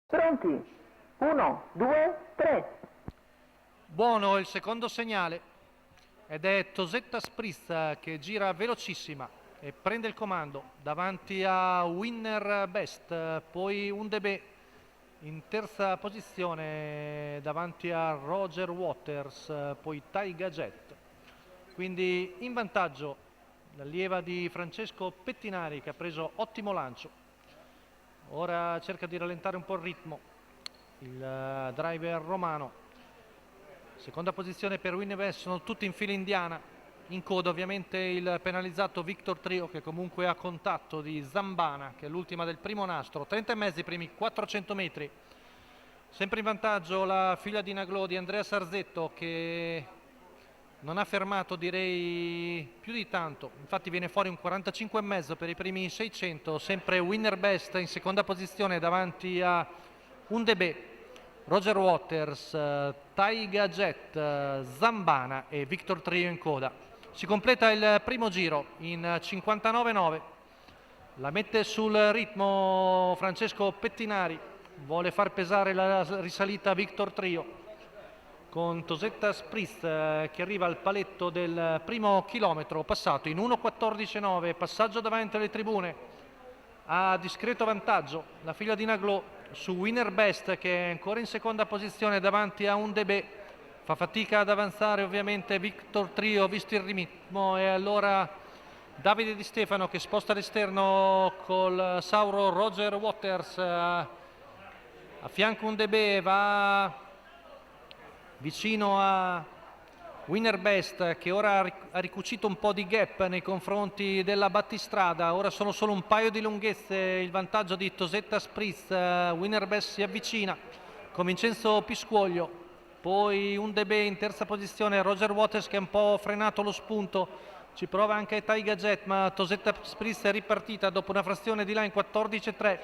Pronti? 1, 2, 3. Buono il secondo segnale ed è Tosetta Spritz che gira velocissima e prende il comando davanti a Winner Best, poi Undebe in terza posizione davanti a Roger Waters, poi Taiga Jet. Quindi in vantaggio l'allieva di Francesco Pettinari che ha preso ottimo lancio. Ora cerca di rallentare un po' il ritmo il driver romano. Seconda posizione per Winnerbest, sono tutti in fila indiana. In coda ovviamente il penalizzato Victor Trio che comunque ha contatto di Zambana, che è l'ultima del primo nastro. 30 e mezzi i primi 400 metri. Sempre in vantaggio la figlia di Naglò di Andrea Sarzetto che non ha fermato direi più di tanto, infatti viene fuori un 45 e mezzo per i primi 600. Sempre Winner Best in seconda posizione davanti a Undebe, Roger Waters, Taiga Jet, Zambana e Victor Trio in coda. Si completa il primo giro in 59,9. La mette sul ritmo Francesco Pettinari, vuole far pesare la risalita Victor Trio con Tosetta Spritz che arriva al paletto del primo chilometro passato in 1.14,9, passaggio davanti alle tribune, a discreto vantaggio la figlia di Naglò su Winner Best che è ancora in seconda posizione davanti a Undebe. Fa fatica ad avanzare ovviamente Victor Trio visto il ritmo, e allora Davide Di Stefano che sposta all'esterno col Sauro Roger Waters a fianco Undebe, va vicino a Winner Best che ora ha ricucito un po' di gap nei confronti della battistrada. Ora sono solo un paio di lunghezze il vantaggio di Tosetta Spritz. Winner Best si avvicina con Vincenzo Piscuoglio, poi Undebe in terza posizione, Roger Waters che ha un po' frenato lo spunto, ci prova anche Taiga Jet, ma Tosetta Spritz è ripartita dopo una frazione di là in 14,3.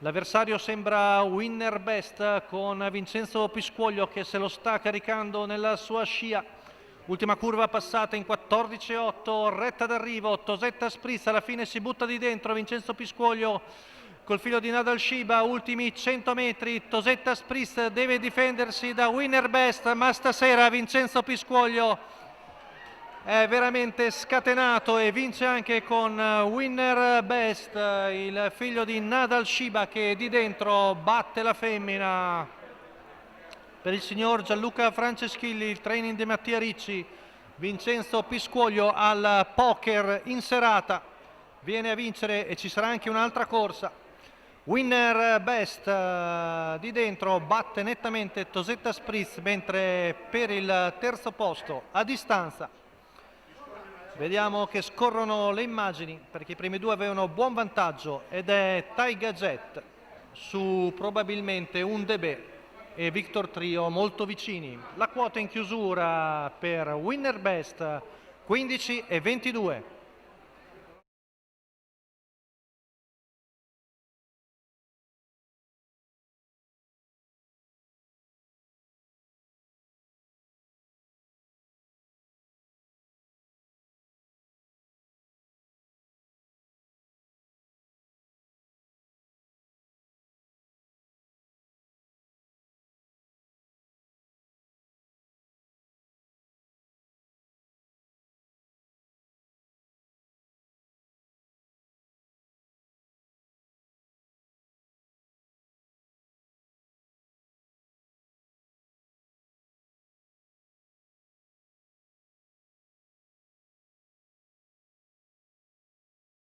L'avversario sembra Winner Best con Vincenzo Piscuoglio che se lo sta caricando nella sua scia. Ultima curva passata in 14,8, retta d'arrivo, Tosetta Spritz alla fine si butta di dentro, Vincenzo Piscuoglio col filo di Nadal Shiba, ultimi 100 metri, Tosetta Spritz deve difendersi da Winner Best, ma stasera Vincenzo Piscuoglio è veramente scatenato e vince anche con Winner Best, il figlio di Nadal Shiba che di dentro batte la femmina. Per il signor Gianluca Franceschilli, il training di Mattia Ricci, Vincenzo Piscuoglio al poker in serata viene a vincere e ci sarà anche un'altra corsa. Winner Best di dentro batte nettamente Tosetta Spritz, mentre per il terzo posto a distanza vediamo che scorrono le immagini perché i primi due avevano buon vantaggio ed è Taiga Jet su probabilmente Undebe e Victor Trio molto vicini. La quota in chiusura per Winner Best 15 e 22.